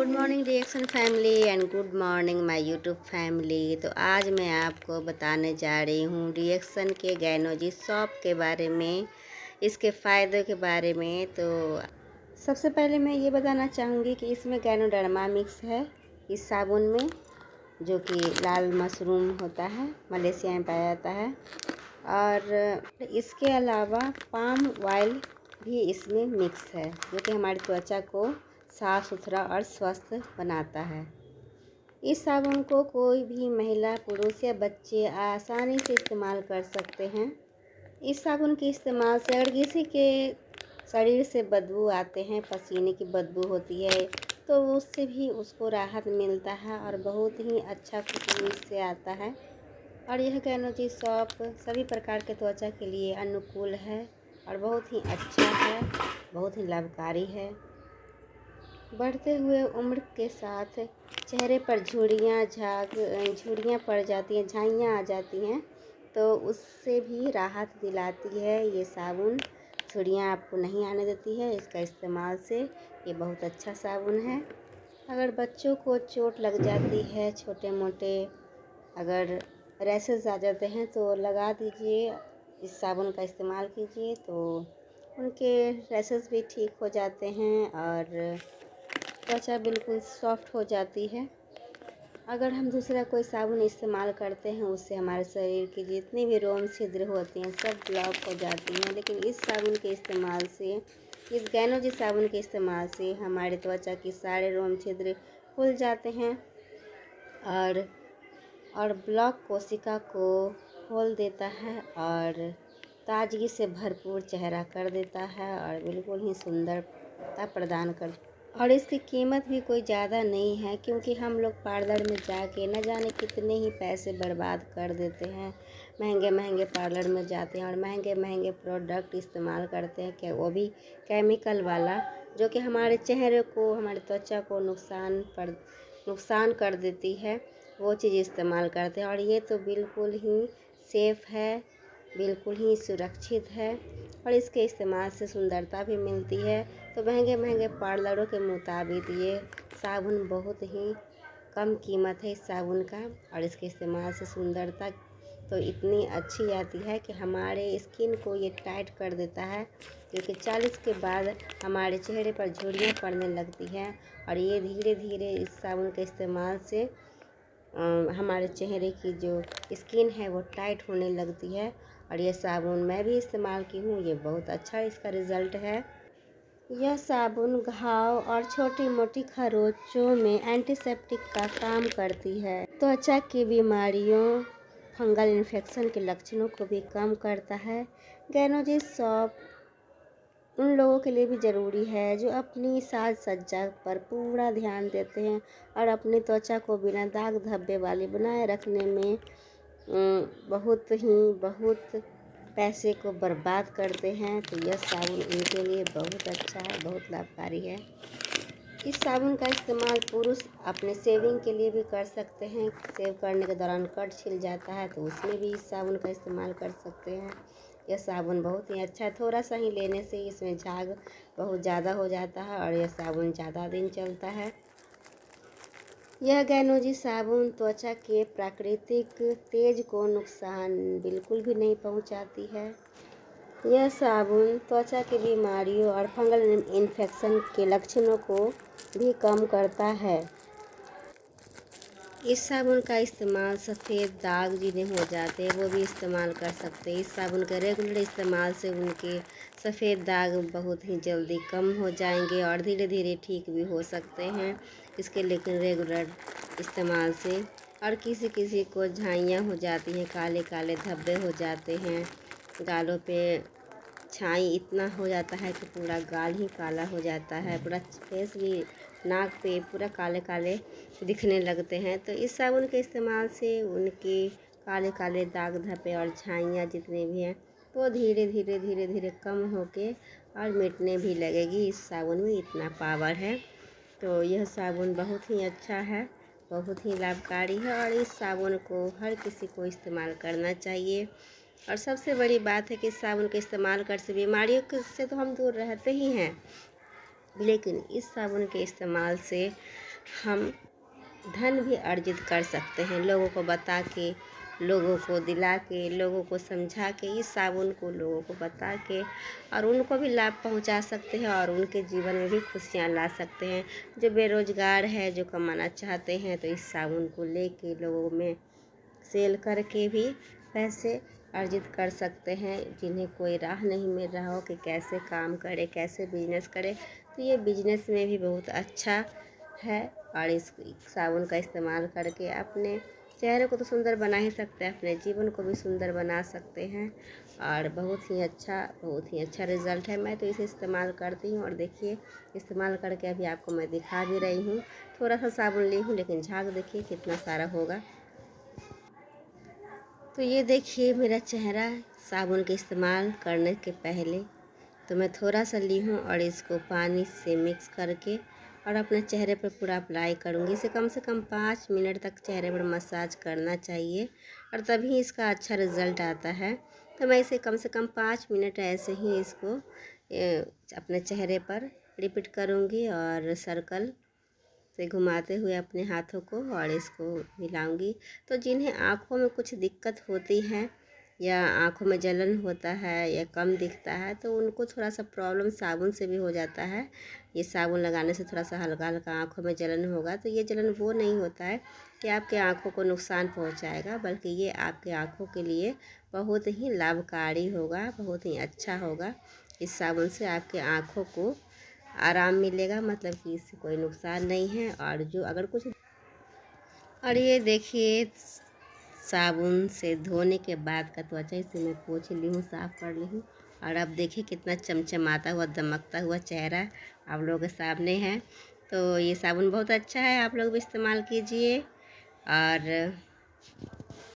Morning reaction family and good morning my YouTube family. तो आज मैं आपको बताने जा रही हूँ रिएक्शन के गैनोजी सॉप के बारे में, इसके फ़ायदों के बारे में। तो सबसे पहले मैं ये बताना चाहूँगी कि इसमें गैनोडर्मा मिक्स है इस साबुन में, जो कि लाल मशरूम होता है, मलेशिया में पाया जाता है। और इसके अलावा पाम ऑयल भी इसमें मिक्स है, जो कि हमारी त्वचा को साफ़ सुथरा और स्वस्थ बनाता है। इस साबुन को कोई भी महिला, पुरुष या बच्चे आसानी से इस्तेमाल कर सकते हैं। इस साबुन के इस्तेमाल से अगर किसी के शरीर से बदबू आते हैं, पसीने की बदबू होती है, तो उससे भी उसको राहत मिलता है और बहुत ही अच्छा खुशबू इससे आता है। और यह गैनोजी सॉप सभी प्रकार के त्वचा के लिए अनुकूल है और बहुत ही अच्छा है, बहुत ही लाभकारी है। बढ़ते हुए उम्र के साथ चेहरे पर झुर्रियाँ पड़ जाती हैं, झाइयाँ आ जाती हैं, तो उससे भी राहत दिलाती है ये साबुन। झुर्रियाँ आपको नहीं आने देती है इसका इस्तेमाल से। ये बहुत अच्छा साबुन है। अगर बच्चों को चोट लग जाती है, छोटे मोटे अगर रैसेस आ जाते हैं, तो लगा दीजिए, इस साबुन का इस्तेमाल कीजिए, तो उनके रैसेस भी ठीक हो जाते हैं और त्वचा बिल्कुल सॉफ्ट हो जाती है। अगर हम दूसरा कोई साबुन इस्तेमाल करते हैं, उससे हमारे शरीर की जितनी भी रोम छिद्र होती हैं सब ब्लॉक हो जाती हैं, लेकिन इस साबुन के इस्तेमाल से, इस गैनोजी साबुन के इस्तेमाल से हमारे त्वचा की सारे रोम छिद्र खुल जाते हैं और ब्लॉक कोशिका को खोल देता है और ताजगी से भरपूर चेहरा कर देता है और बिल्कुल ही सुंदरता प्रदान कर। और इसकी कीमत भी कोई ज़्यादा नहीं है, क्योंकि हम लोग पार्लर में जाके न जाने कितने ही पैसे बर्बाद कर देते हैं। महंगे महंगे पार्लर में जाते हैं और महंगे महंगे प्रोडक्ट इस्तेमाल करते हैं, क्या वो भी केमिकल वाला, जो कि हमारे चेहरे को, हमारी त्वचा को नुकसान कर देती है। वो चीज़ इस्तेमाल करते हैं और ये तो बिल्कुल ही सेफ़ है, बिल्कुल ही सुरक्षित है और इसके इस्तेमाल से सुंदरता भी मिलती है। तो महंगे महंगे पार्लरों के मुताबिक ये साबुन बहुत ही कम कीमत है इस साबुन का, और इसके इस्तेमाल से सुंदरता तो इतनी अच्छी आती है कि हमारे स्किन को ये टाइट कर देता है, क्योंकि 40 के बाद हमारे चेहरे पर झुर्रियाँ पड़ने लगती हैं और ये धीरे धीरे इस साबुन के इस्तेमाल से हमारे चेहरे की जो स्किन है वो टाइट होने लगती है। और ये साबुन मैं भी इस्तेमाल की हूँ, ये बहुत अच्छा इसका रिज़ल्ट है। यह साबुन घाव और छोटी मोटी खरोंचों में एंटीसेप्टिक का काम करती है। त्वचा की बीमारियों, फंगल इन्फेक्शन के लक्षणों को भी कम करता है। गैनोजी सॉप उन लोगों के लिए भी ज़रूरी है जो अपनी साज सज्जा पर पूरा ध्यान देते हैं और अपनी त्वचा को बिना दाग धब्बे वाली बनाए रखने में बहुत पैसे को बर्बाद करते हैं। तो यह साबुन इनके लिए बहुत अच्छा है, बहुत लाभकारी है। इस साबुन का इस्तेमाल पुरुष अपने सेविंग के लिए भी कर सकते हैं। सेव करने के दौरान कट छिल जाता है, तो उसमें भी इस साबुन का इस्तेमाल कर सकते हैं। यह साबुन बहुत ही अच्छा है, थोड़ा सा ही लेने से इसमें झाग बहुत ज़्यादा हो जाता है और यह साबुन ज़्यादा दिन चलता है। यह गैनोजी साबुन त्वचा के प्राकृतिक तेज को नुकसान बिल्कुल भी नहीं पहुंचाती है। यह साबुन त्वचा की बीमारियों और फंगल इन्फेक्शन के लक्षणों को भी कम करता है। इस साबुन का इस्तेमाल सफ़ेद दाग जिन्हें हो जाते हैं वो भी इस्तेमाल कर सकते हैं। इस साबुन के रेगुलर इस्तेमाल से उनके सफ़ेद दाग बहुत ही जल्दी कम हो जाएंगे और धीरे धीरे ठीक भी हो सकते हैं इसके, लेकिन रेगुलर इस्तेमाल से। और किसी किसी को झाइयाँ हो जाती हैं, काले काले धब्बे हो जाते हैं, गालों पे छाई इतना हो जाता है कि पूरा गाल ही काला हो जाता है, पूरा फेस भी, नाक पे पूरा काले काले दिखने लगते हैं। तो इस साबुन के इस्तेमाल से उनके काले काले दाग धब्बे और छाइयाँ जितने भी हैं तो धीरे धीरे कम होके और मिटने भी लगेगी। इस साबुन में इतना पावर है। तो यह साबुन बहुत ही अच्छा है, बहुत ही लाभकारी है और इस साबुन को हर किसी को इस्तेमाल करना चाहिए। और सबसे बड़ी बात है कि इस साबुन के इस्तेमाल कर से बीमारियों से तो हम दूर रहते ही हैं, लेकिन इस साबुन के इस्तेमाल से हम धन भी अर्जित कर सकते हैं, लोगों को बता के, लोगों को दिला के, लोगों को समझा के, इस साबुन को लोगों को बता के, और उनको भी लाभ पहुंचा सकते हैं और उनके जीवन में भी खुशियां ला सकते हैं। जो बेरोजगार है, जो कमाना चाहते हैं, तो इस साबुन को लेके लोगों में सेल करके भी पैसे अर्जित कर सकते हैं। जिन्हें कोई राह नहीं मिल रहा हो कि कैसे काम करे, कैसे बिजनेस करे, तो ये बिजनेस में भी बहुत अच्छा है। और इस साबुन का इस्तेमाल करके अपने चेहरे को तो सुंदर बना ही सकते हैं, अपने जीवन को भी सुंदर बना सकते हैं। और बहुत ही अच्छा रिज़ल्ट है। मैं तो इसे इस्तेमाल करती हूँ और देखिए, इस्तेमाल करके अभी आपको मैं दिखा भी रही हूँ। थोड़ा सा साबुन ली हूँ, लेकिन झाग देखिए कितना सारा होगा। तो ये देखिए मेरा चेहरा साबुन के इस्तेमाल करने के पहले। तो मैं थोड़ा सा ली हूँ और इसको पानी से मिक्स करके और अपने चेहरे पर पूरा अप्लाई करूँगी। इसे कम से कम 5 मिनट तक चेहरे पर मसाज करना चाहिए और तभी इसका अच्छा रिज़ल्ट आता है। तो मैं इसे कम से कम 5 मिनट ऐसे ही इसको अपने चेहरे पर रिपीट करूँगी और सर्कल से घुमाते हुए अपने हाथों को और इसको मिलाऊंगी। तो जिन्हें आँखों में कुछ दिक्कत होती है या आँखों में जलन होता है या कम दिखता है, तो उनको थोड़ा सा प्रॉब्लम साबुन से भी हो जाता है। ये साबुन लगाने से थोड़ा सा हल्का हल्का आँखों में जलन होगा, तो ये जलन वो नहीं होता है कि आपके आँखों को नुकसान पहुंचाएगा, बल्कि ये आपके आँखों के लिए बहुत ही लाभकारी होगा, बहुत ही अच्छा होगा। इस साबुन से आपके आँखों को आराम मिलेगा, मतलब कि इससे कोई नुकसान नहीं है। और जो अगर कुछ, और ये देखिए साबुन से धोने के बाद का त्वचा इसे मैं पोंछ ली हूँ, साफ़ कर ली हूँ। और अब देखिए कितना चमचमाता हुआ, दमकता हुआ चेहरा आप लोगों के सामने है। तो ये साबुन बहुत अच्छा है, आप लोग भी इस्तेमाल कीजिए। और